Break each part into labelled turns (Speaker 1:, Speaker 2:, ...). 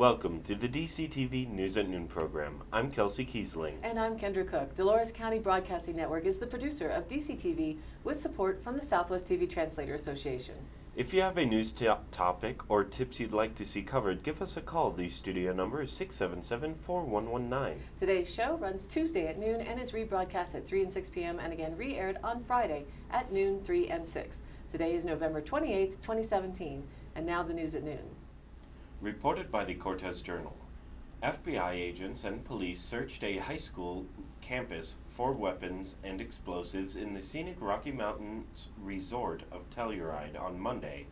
Speaker 1: Welcome to the DCTV News at Noon program. I'm Kelsey Kiesling.
Speaker 2: And I'm Kendra Cook. Dolores County Broadcasting Network is the producer of DCTV with support from the Southwest TV Translator Association.
Speaker 1: If you have a news topic or tips you'd like to see covered, give us a call. The studio number is 677-4119.
Speaker 2: Today's show runs Tuesday at noon and is rebroadcast at 3 and 6 p.m. and again re-aired on Friday at noon, 3 and 6. Today is November 28th, 2017. And now the news at noon.
Speaker 1: Reported by the Cortez Journal, FBI agents and police searched a high school campus for weapons and explosives in the scenic Rocky Mountains resort of Telluride on Monday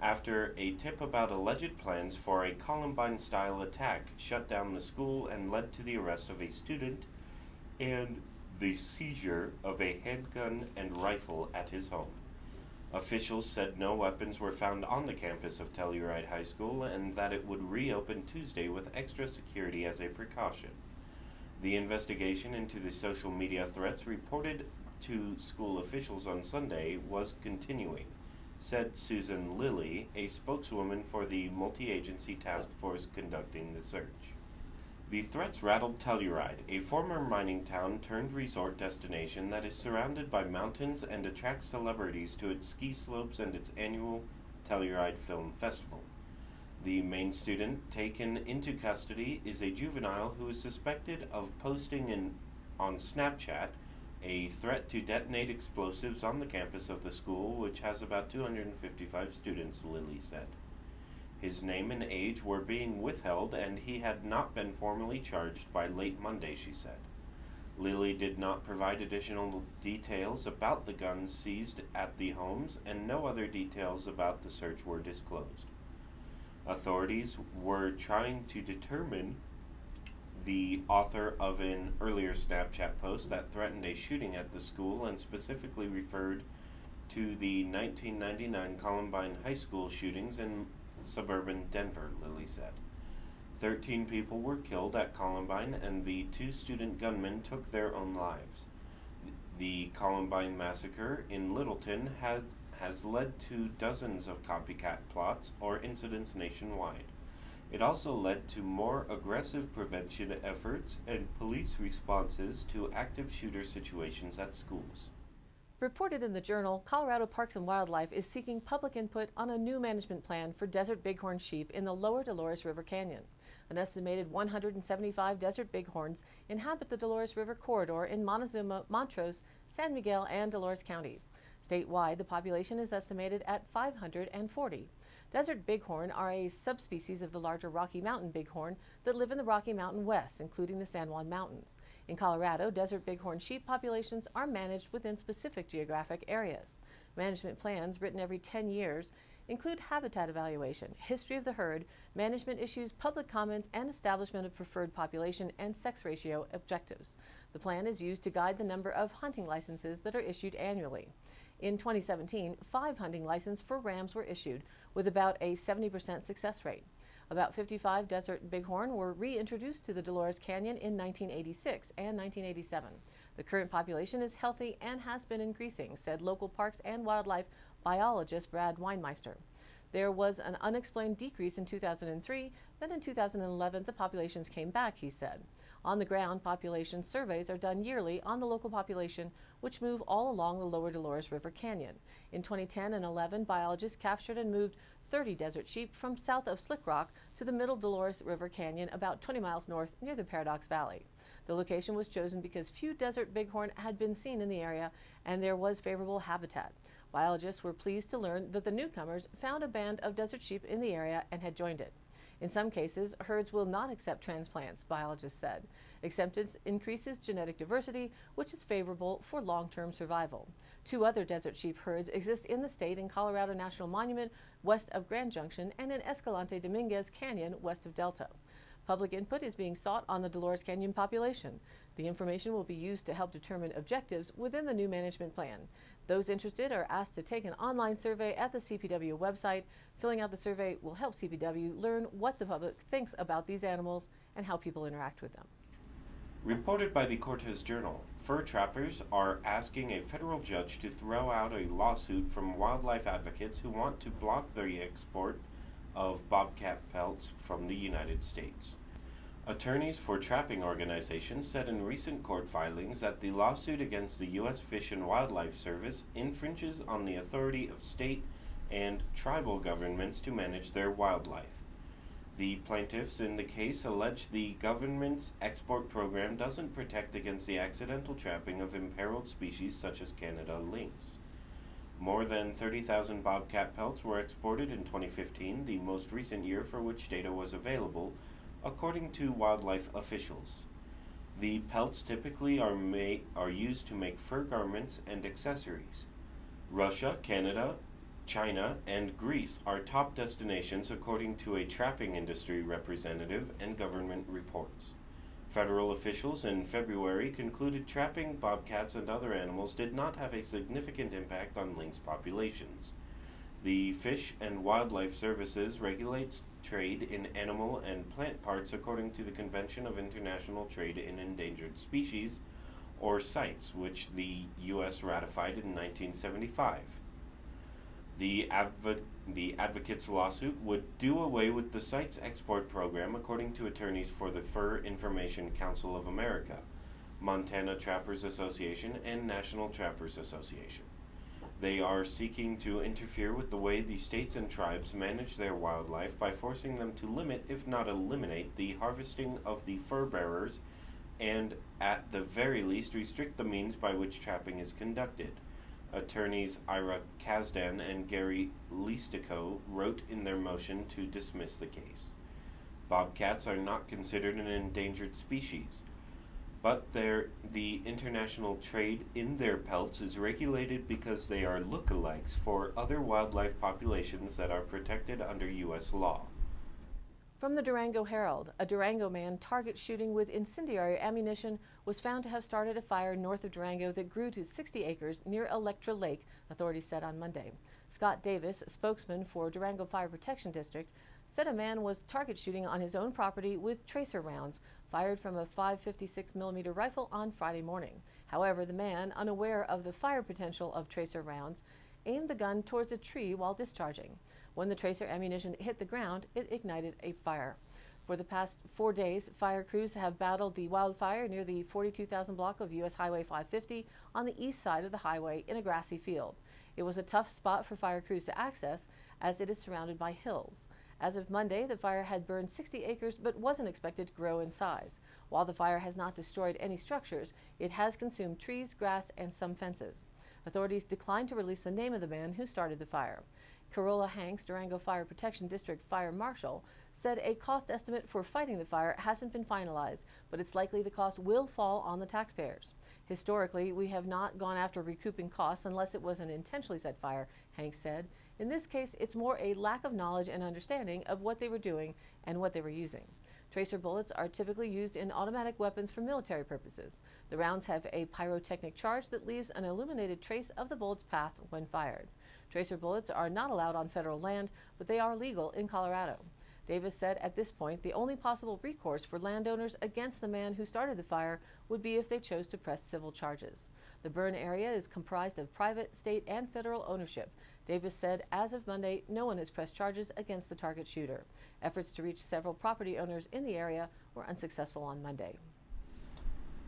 Speaker 1: after a tip about alleged plans for a Columbine-style attack shut down the school and led to the arrest of a student and the seizure of a handgun and rifle at his home. Officials said no weapons were found on the campus of Telluride High School and that it would reopen Tuesday with extra security as a precaution. The investigation into the social media threats reported to school officials on Sunday was continuing, said Susan Lilly, a spokeswoman for the multi-agency task force conducting the search. The threats rattled Telluride, a former mining town turned resort destination that is surrounded by mountains and attracts celebrities to its ski slopes and its annual Telluride Film Festival. The main student taken into custody is a juvenile who is suspected of posting on Snapchat a threat to detonate explosives on the campus of the school, which has about 255 students, Lilly said. His name and age were being withheld, and he had not been formally charged by late Monday, she said. Lilly did not provide additional details about the guns seized at the homes, and no other details about the search were disclosed. Authorities were trying to determine the author of an earlier Snapchat post that threatened a shooting at the school and specifically referred to the 1999 Columbine High School shootings in suburban Denver, Lilly said. 13 people were killed at Columbine and the two student gunmen took their own lives. The Columbine massacre in Littleton has led to dozens of copycat plots or incidents nationwide. It also led to more aggressive prevention efforts and police responses to active shooter situations at schools.
Speaker 2: Reported in the Journal, Colorado Parks and Wildlife is seeking public input on a new management plan for desert bighorn sheep in the lower Dolores River Canyon. An estimated 175 desert bighorns inhabit the Dolores River corridor in Montezuma, Montrose, San Miguel, and Dolores counties. Statewide, the population is estimated at 540. Desert bighorn are a subspecies of the larger Rocky Mountain bighorn that live in the Rocky Mountain West, including the San Juan Mountains. In Colorado, desert bighorn sheep populations are managed within specific geographic areas. Management plans, written every 10 years, include habitat evaluation, history of the herd, management issues, public comments, and establishment of preferred population and sex ratio objectives. The plan is used to guide the number of hunting licenses that are issued annually. In 2017, 5 hunting licenses for rams were issued, with about a 70% success rate. About 55 desert bighorn were reintroduced to the Dolores Canyon in 1986 and 1987. The current population is healthy and has been increasing, said local parks and wildlife biologist Brad Weinmeister. There was an unexplained decrease in 2003, then in 2011 the populations came back, he said. On the ground, population surveys are done yearly on the local population, which move all along the lower Dolores River Canyon. In 2010 and 11, biologists captured and moved 30 desert sheep from south of Slick Rock to the middle Dolores River Canyon about 20 miles north near the Paradox Valley. The location was chosen because few desert bighorn had been seen in the area and there was favorable habitat. Biologists were pleased to learn that the newcomers found a band of desert sheep in the area and had joined it. In some cases, herds will not accept transplants, biologists said. Acceptance increases genetic diversity, which is favorable for long-term survival. 2 other desert sheep herds exist in the state in Colorado National Monument west of Grand Junction and in Escalante Dominguez Canyon west of Delta. Public input is being sought on the Dolores Canyon population. The information will be used to help determine objectives within the new management plan. Those interested are asked to take an online survey at the CPW website. Filling out the survey will help CPW learn what the public thinks about these animals and how people interact with them.
Speaker 1: Reported by the Cortez Journal, fur trappers are asking a federal judge to throw out a lawsuit from wildlife advocates who want to block the export of bobcat pelts from the United States. Attorneys for trapping organizations said in recent court filings that the lawsuit against the U.S. Fish and Wildlife Service infringes on the authority of state and tribal governments to manage their wildlife. The plaintiffs in the case allege the government's export program doesn't protect against the accidental trapping of imperiled species such as Canada lynx. More than 30,000 bobcat pelts were exported in 2015, the most recent year for which data was available, according to wildlife officials. The pelts typically are used to make fur garments and accessories. Russia, Canada, China, and Greece are top destinations according to a trapping industry representative and government reports. Federal officials in February concluded trapping bobcats and other animals did not have a significant impact on lynx populations. The Fish and Wildlife Services regulates trade in animal and plant parts according to the Convention of International Trade in Endangered Species, or CITES, which the U.S. ratified in 1975. The advocates' lawsuit would do away with the CITES export program, according to attorneys for the Fur Information Council of America, Montana Trappers Association, and National Trappers Association. They are seeking to interfere with the way the states and tribes manage their wildlife by forcing them to limit, if not eliminate, the harvesting of the fur bearers and, at the very least, restrict the means by which trapping is conducted. Attorneys Ira Kazdan and Gary Listico wrote in their motion to dismiss the case. Bobcats are not considered an endangered species, but the international trade in their pelts is regulated because they are lookalikes for other wildlife populations that are protected under U.S. law.
Speaker 2: From the Durango Herald, a Durango man target shooting with incendiary ammunition was found to have started a fire north of Durango that grew to 60 acres near Electra Lake, authorities said on Monday. Scott Davis, spokesman for Durango Fire Protection District, said a man was target shooting on his own property with tracer rounds fired from a .556 millimeter rifle on Friday morning. However, the man, unaware of the fire potential of tracer rounds, aimed the gun towards a tree while discharging. When the tracer ammunition hit the ground, it ignited a fire. For the past 4 days, fire crews have battled the wildfire near the 42,000 block of U.S. Highway 550 on the east side of the highway in a grassy field. It was a tough spot for fire crews to access, as it is surrounded by hills. As of Monday, the fire had burned 60 acres but wasn't expected to grow in size. While the fire has not destroyed any structures, it has consumed trees, grass, and some fences. Authorities declined to release the name of the man who started the fire. Carola Hanks, Durango Fire Protection District Fire Marshal, said a cost estimate for fighting the fire hasn't been finalized, but it's likely the cost will fall on the taxpayers. Historically, we have not gone after recouping costs unless it was an intentionally set fire, Hanks said. In this case, it's more a lack of knowledge and understanding of what they were doing and what they were using. Tracer bullets are typically used in automatic weapons for military purposes. The rounds have a pyrotechnic charge that leaves an illuminated trace of the bullet's path when fired. Tracer bullets are not allowed on federal land, but they are legal in Colorado. Davis said at this point the only possible recourse for landowners against the man who started the fire would be if they chose to press civil charges. The burn area is comprised of private, state, and federal ownership. Davis said as of Monday, no one has pressed charges against the target shooter. Efforts to reach several property owners in the area were unsuccessful on Monday.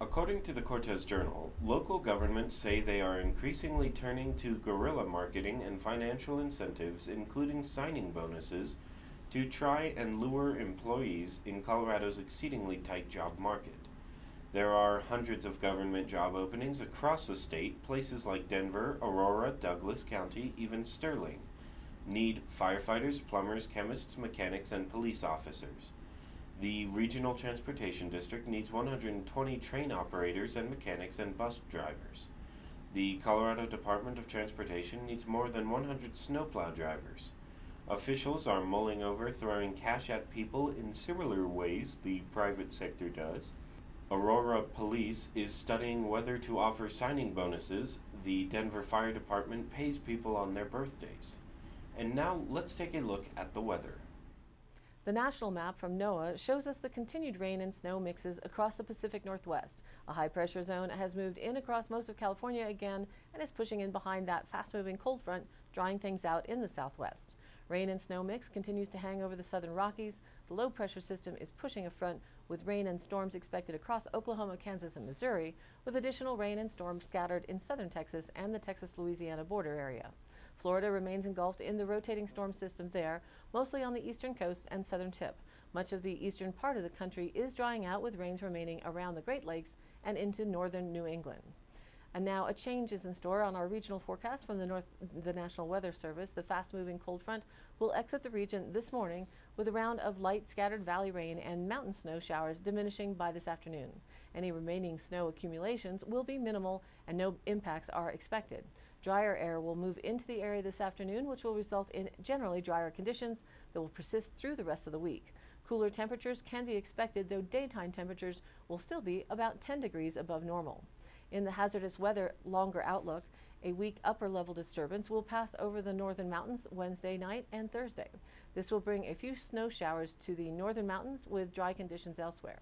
Speaker 1: According to the Cortez Journal, local governments say they are increasingly turning to guerrilla marketing and financial incentives, including signing bonuses, to try and lure employees in Colorado's exceedingly tight job market. There are hundreds of government job openings across the state. Places like Denver, Aurora, Douglas County, even Sterling need firefighters, plumbers, chemists, mechanics, and police officers. The Regional Transportation District needs 120 train operators and mechanics and bus drivers. The Colorado Department of Transportation needs more than 100 snowplow drivers. Officials are mulling over throwing cash at people in similar ways the private sector does. Aurora Police is studying whether to offer signing bonuses. The Denver Fire Department pays people on their birthdays. And now let's take a look at the weather.
Speaker 2: The national map from NOAA shows us the continued rain and snow mixes across the Pacific Northwest. A high-pressure zone has moved in across most of California again and is pushing in behind that fast-moving cold front, drying things out in the southwest. Rain and snow mix continues to hang over the southern Rockies. The low pressure system is pushing a front with rain and storms expected across Oklahoma, Kansas, and Missouri, with additional rain and storms scattered in southern Texas and the Texas-Louisiana border area. Florida remains engulfed in the rotating storm system there, mostly on the eastern coast and southern tip. Much of the eastern part of the country is drying out with rains remaining around the Great Lakes and into northern New England. And now a change is in store on our regional forecast from the National Weather Service. The fast-moving cold front will exit the region this morning with a round of light scattered valley rain and mountain snow showers diminishing by this afternoon. Any remaining snow accumulations will be minimal and no impacts are expected. Drier air will move into the area this afternoon, which will result in generally drier conditions that will persist through the rest of the week. Cooler temperatures can be expected, though daytime temperatures will still be about 10 degrees above normal. In the hazardous weather longer outlook, a weak upper-level disturbance will pass over the northern mountains Wednesday night and Thursday. This will bring a few snow showers to the northern mountains with dry conditions elsewhere.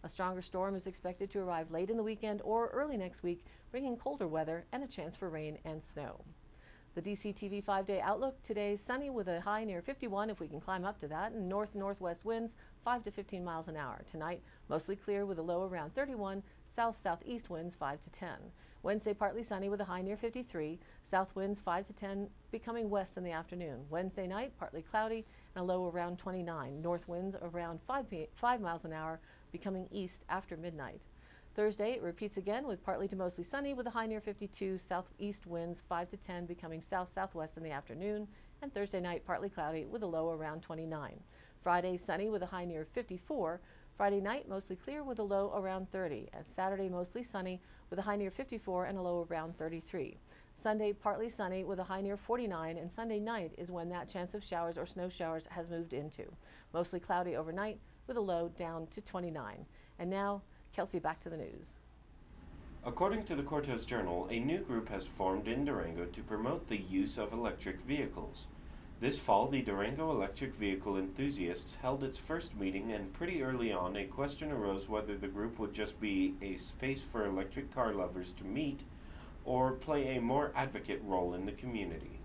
Speaker 2: A stronger storm is expected to arrive late in the weekend or early next week, bringing colder weather and a chance for rain and snow. The DCTV 5-day outlook today: sunny with a high near 51 if we can climb up to that, and north-northwest winds 5 to 15 miles an hour. Tonight, mostly clear with a low around 31, south-southeast winds 5 to 10. Wednesday, partly sunny with a high near 53, south winds 5 to 10 becoming west in the afternoon. Wednesday night, partly cloudy and a low around 29, north winds around 5 miles an hour becoming east after midnight. Thursday, it repeats again with partly to mostly sunny with a high near 52, southeast winds 5 to 10 becoming south-southwest in the afternoon, and Thursday night partly cloudy with a low around 29. Friday, sunny with a high near 54. Friday night, mostly clear with a low around 30. And Saturday, mostly sunny with a high near 54 and a low around 33. Sunday, partly sunny with a high near 49, and Sunday night is when that chance of showers or snow showers has moved into. Mostly cloudy overnight with a low down to 29. And now, Kelsey, back to the news.
Speaker 1: According to the Cortez Journal, a new group has formed in Durango to promote the use of electric vehicles. This fall, the Durango Electric Vehicle Enthusiasts held its first meeting, and pretty early on, a question arose whether the group would just be a space for electric car lovers to meet or play a more advocate role in the community.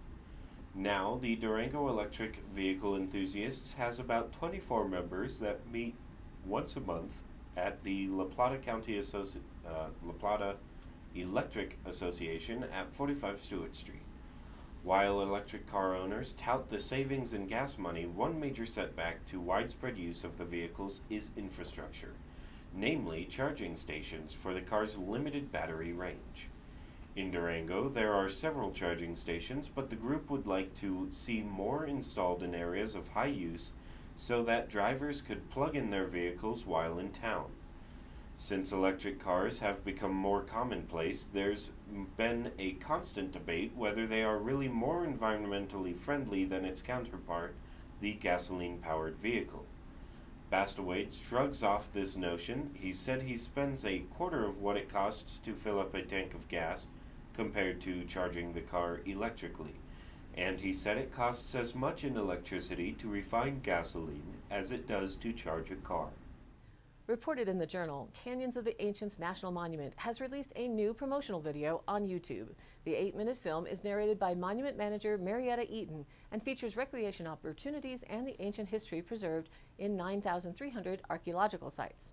Speaker 1: Now, the Durango Electric Vehicle Enthusiasts has about 24 members that meet once a month at the La Plata Electric Association at 45 Stewart Street. While electric car owners tout the savings in gas money, one major setback to widespread use of the vehicles is infrastructure, namely charging stations for the car's limited battery range. In Durango, there are several charging stations, but the group would like to see more installed in areas of high use so that drivers could plug in their vehicles while in town. Since electric cars have become more commonplace, there's been a constant debate whether they are really more environmentally friendly than its counterpart, the gasoline-powered vehicle. Bastawade shrugs off this notion. He said he spends a quarter of what it costs to fill up a tank of gas compared to charging the car electrically. And he said it costs as much in electricity to refine gasoline as it does to charge a car.
Speaker 2: Reported in the Journal, Canyons of the Ancients National Monument has released a new promotional video on YouTube. The 8-minute film is narrated by monument manager Marietta Eaton and features recreation opportunities and the ancient history preserved in 9,300 archaeological sites.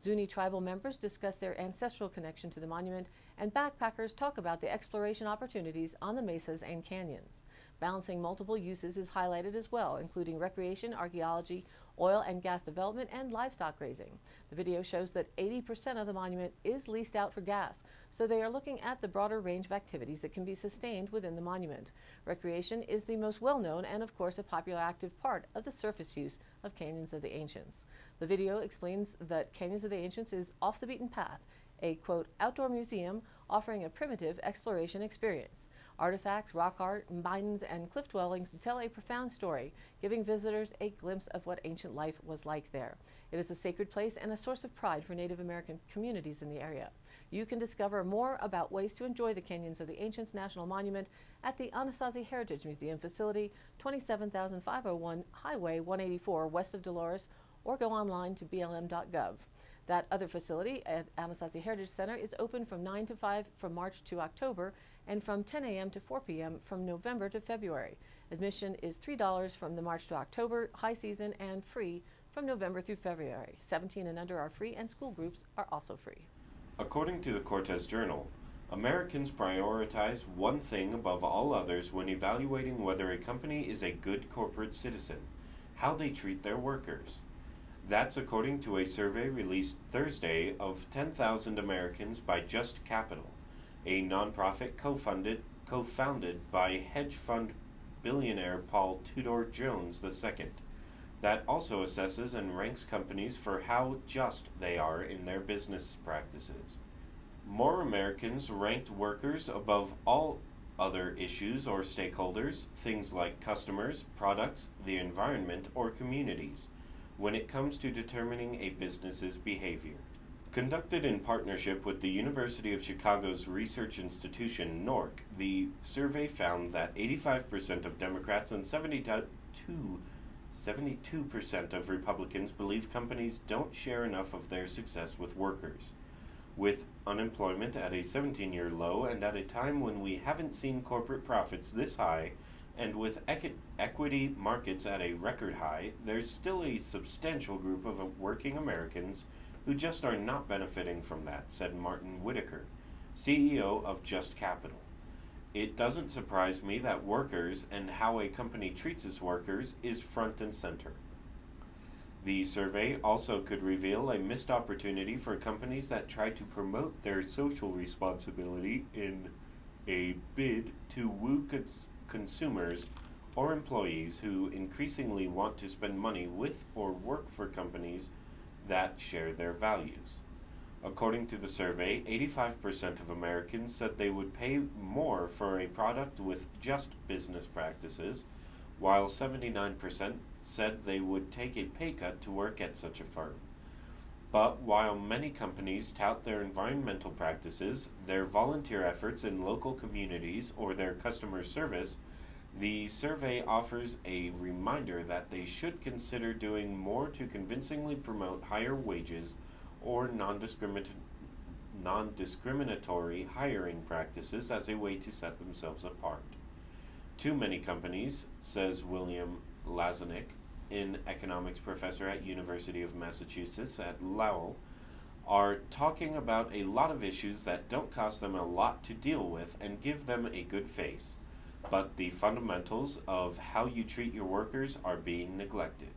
Speaker 2: Zuni tribal members discuss their ancestral connection to the monument, and backpackers talk about the exploration opportunities on the mesas and canyons. Balancing multiple uses is highlighted as well, including recreation, archaeology, oil and gas development, and livestock grazing. The video shows that 80% of the monument is leased out for gas, so they are looking at the broader range of activities that can be sustained within the monument. Recreation is the most well-known and, of course, a popular active part of the surface use of Canyons of the Ancients. The video explains that Canyons of the Ancients is off the beaten path, a, quote, outdoor museum offering a primitive exploration experience. Artifacts, rock art, mines, and cliff dwellings tell a profound story, giving visitors a glimpse of what ancient life was like there. It is a sacred place and a source of pride for Native American communities in the area. You can discover more about ways to enjoy the Canyons of the Ancients National Monument at the Anasazi Heritage Museum facility, 27,501 Highway 184 west of Dolores, or go online to blm.gov. That other facility at Anasazi Heritage Center is open from 9 to 5 from March to October and from 10 a.m. to 4 p.m. from November to February. Admission is $3 from the March to October high season and free from November through February. 17 and under are free, and school groups are also free.
Speaker 1: According to the Cortez Journal, Americans prioritize one thing above all others when evaluating whether a company is a good corporate citizen: how they treat their workers. That's according to a survey released Thursday of 10,000 Americans by Just Capital, a nonprofit co-founded by hedge fund billionaire Paul Tudor Jones II, that also assesses and ranks companies for how just they are in their business practices. More Americans ranked workers above all other issues or stakeholders, things like customers, products, the environment, or communities, when it comes to determining a business's behavior. Conducted in partnership with the University of Chicago's research institution, NORC, the survey found that 85% of Democrats and 72% of Republicans believe companies don't share enough of their success with workers. With unemployment at a 17-year low and at a time when we haven't seen corporate profits this high, and with equity markets at a record high, there's still a substantial group of working Americans who just are not benefiting from that, said Martin Whitaker, CEO of Just Capital. It doesn't surprise me that workers and how a company treats its workers is front and center. The survey also could reveal a missed opportunity for companies that try to promote their social responsibility in a bid to woo consumers or employees who increasingly want to spend money with or work for companies that share their values. According to the survey, 85% of Americans said they would pay more for a product with just business practices, while 79% said they would take a pay cut to work at such a firm. But while many companies tout their environmental practices, their volunteer efforts in local communities, or their customer service, the survey offers a reminder that they should consider doing more to convincingly promote higher wages or non-discriminatory hiring practices as a way to set themselves apart. Too many companies, says William Lazanick, an economics professor at University of Massachusetts at Lowell, are talking about a lot of issues that don't cost them a lot to deal with and give them a good face, but the fundamentals of how you treat your workers are being neglected.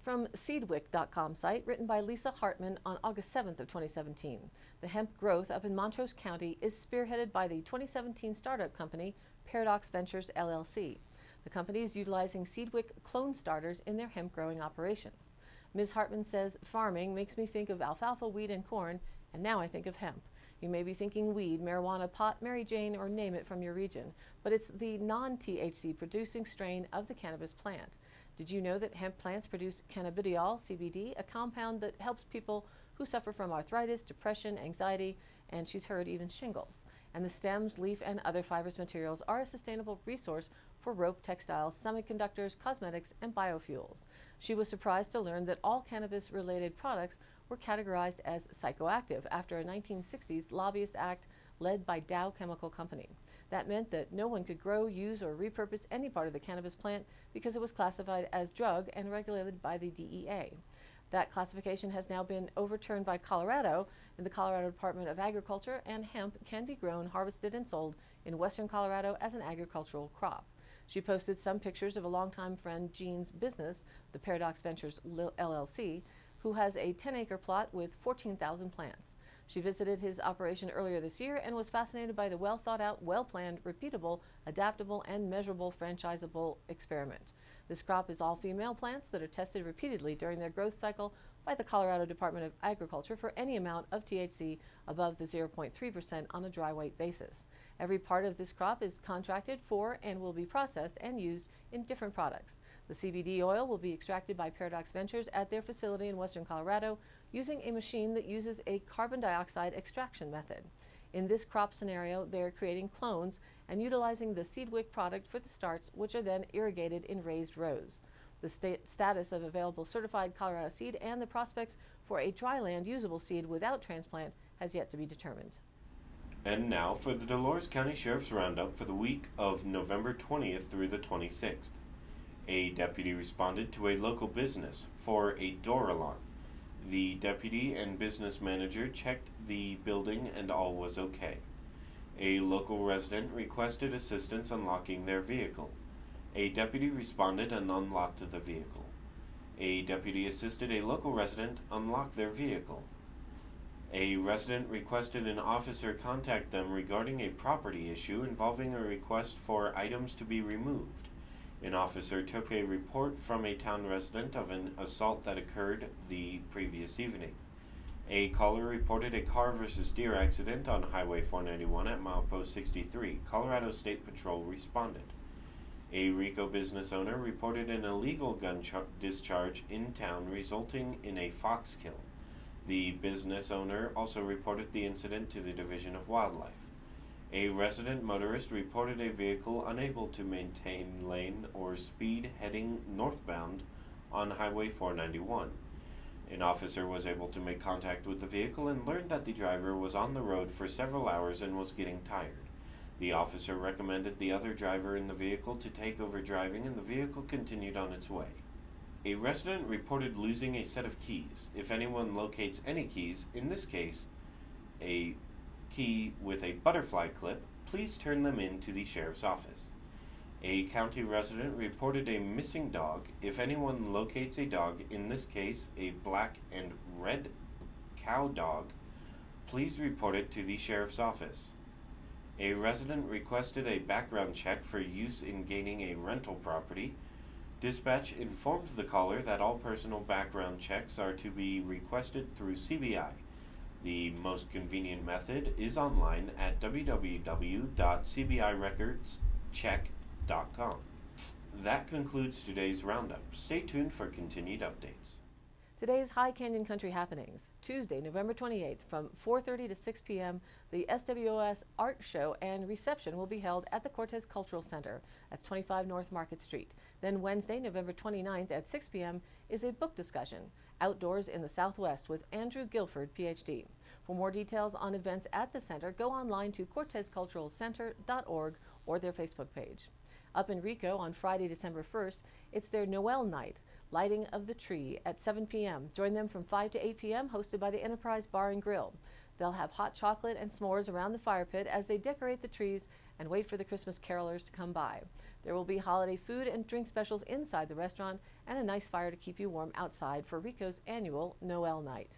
Speaker 2: From Seedwick.com site, written by Lisa Hartman on August 7th of 2017. The hemp growth up in Montrose County is spearheaded by the 2017 startup company Paradox Ventures LLC. The company is utilizing Seedwick clone starters in their hemp growing operations. Ms. Hartman says, "Farming makes me think of alfalfa, wheat, and corn, and now I think of hemp. You may be thinking weed, marijuana, pot, Mary Jane, or name it from your region, but it's the non-THC producing strain of the cannabis plant. Did you know that hemp plants produce cannabidiol, CBD, a compound that helps people who suffer from arthritis, depression, anxiety, and she's heard even shingles? And the stems, leaf, and other fibrous materials are a sustainable resource for rope, textiles, semiconductors, cosmetics, and biofuels." She was surprised to learn that all cannabis-related products were categorized as psychoactive after a 1960s lobbyist act led by Dow Chemical Company. That meant that no one could grow, use, or repurpose any part of the cannabis plant because it was classified as drug and regulated by the DEA. That classification has now been overturned by Colorado, and the Colorado Department of Agriculture, and hemp can be grown, harvested, and sold in western Colorado as an agricultural crop. She posted some pictures of a longtime friend Gene's business, the Paradox Ventures LLC, who has a 10-acre plot with 14,000 plants. She visited his operation earlier this year and was fascinated by the well-thought-out, well-planned, repeatable, adaptable, and measurable franchisable experiment. This crop is all female plants that are tested repeatedly during their growth cycle by the Colorado Department of Agriculture for any amount of THC above the 0.3% on a dry weight basis. Every part of this crop is contracted for and will be processed and used in different products. The CBD oil will be extracted by Paradox Ventures at their facility in western Colorado using a machine that uses a carbon dioxide extraction method. In this crop scenario, they are creating clones and utilizing the Seedwick product for the starts, which are then irrigated in raised rows. The status of available certified Colorado seed and the prospects for a dryland usable seed without transplant has yet to be determined.
Speaker 1: And now for the Dolores County Sheriff's Roundup for the week of November 20th through the 26th. A deputy responded to a local business for a door alarm. The deputy and business manager checked the building and all was okay. A local resident requested assistance unlocking their vehicle. A deputy responded and unlocked the vehicle. A deputy assisted a local resident unlock their vehicle. A resident requested an officer contact them regarding a property issue involving a request for items to be removed. An officer took a report from a town resident of an assault that occurred the previous evening. A caller reported a car versus deer accident on Highway 491 at milepost 63. Colorado State Patrol responded. A Rico business owner reported an illegal gun discharge in town resulting in a fox kill. The business owner also reported the incident to the Division of Wildlife. A resident motorist reported a vehicle unable to maintain lane or speed heading northbound on Highway 491. An officer was able to make contact with the vehicle and learned that the driver was on the road for several hours and was getting tired. The officer recommended the other driver in the vehicle to take over driving, and the vehicle continued on its way. A resident reported losing a set of keys. If anyone locates any keys, in this case, a key with a butterfly clip, please turn them in to the sheriff's office. A county resident reported a missing dog. If anyone locates a dog, in this case a black and red cow dog, please report it to the sheriff's office. A resident requested a background check for use in gaining a rental property. Dispatch informed the caller that all personal background checks are to be requested through CBI. The most convenient method is online at www.cbirecordscheck.com. That concludes today's roundup. Stay tuned for continued updates.
Speaker 2: Today's High Canyon Country happenings. Tuesday, November 28th from 4:30 to 6 p.m., the SWOS Art Show and Reception will be held at the Cortez Cultural Center. That's 25 North Market Street. Then Wednesday, November 29th at 6 p.m. is a book discussion, Outdoors in the Southwest with Andrew Guilford, Ph.D. For more details on events at the center, go online to cortezculturalcenter.org or their Facebook page. Up in Rico on Friday, December 1st, it's their Noel night, Lighting of the Tree at 7 p.m. Join them from 5 to 8 p.m., hosted by the Enterprise Bar and Grill. They'll have hot chocolate and s'mores around the fire pit as they decorate the trees and wait for the Christmas carolers to come by. There will be holiday food and drink specials inside the restaurant and a nice fire to keep you warm outside for Rico's annual Noel night.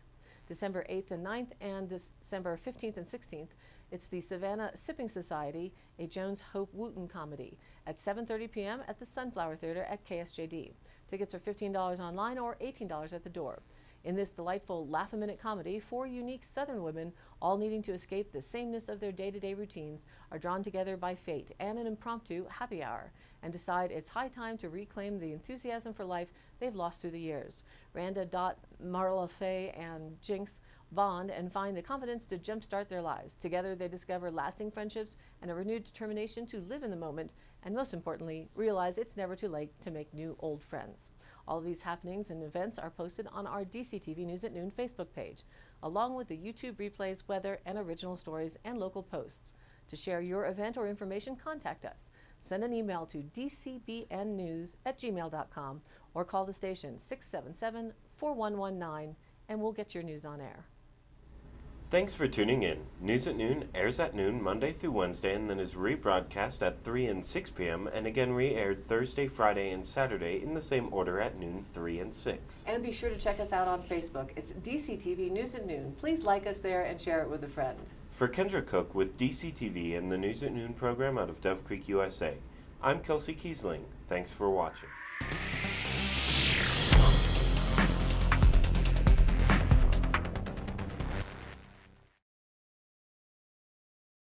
Speaker 2: December 8th and 9th and December 15th and 16th, it's the Savannah Sipping Society, a Jones Hope Wooten comedy at 7:30 p.m. at the Sunflower Theater at KSJD. Tickets are $15 online or $18 at the door. In this delightful laugh-a-minute comedy, 4 unique Southern women, all needing to escape the sameness of their day-to-day routines, are drawn together by fate and an impromptu happy hour and decide it's high time to reclaim the enthusiasm for life they've lost through the years. Randa, Dot, Marla Faye, and Jinx bond and find the confidence to jumpstart their lives. Together they discover lasting friendships and a renewed determination to live in the moment and, most importantly, realize it's never too late to make new old friends. All of these happenings and events are posted on our DCTV News at Noon Facebook page, along with the YouTube replays, weather, and original stories and local posts. To share your event or information, contact us. Send an email to dcbnnews@gmail.com or call the station 677-4119 and we'll get your news on air.
Speaker 1: Thanks for tuning in. News at Noon airs at noon Monday through Wednesday and then is rebroadcast at 3 and 6 p.m. and again re-aired Thursday, Friday, and Saturday in the same order at noon, 3 and 6.
Speaker 2: And be sure to check us out on Facebook. It's DCTV News at Noon. Please like us there and share it with a friend.
Speaker 1: For Kendra Cook with DCTV and the News at Noon program out of Dove Creek, USA, I'm Kelsey Kiesling. Thanks for watching.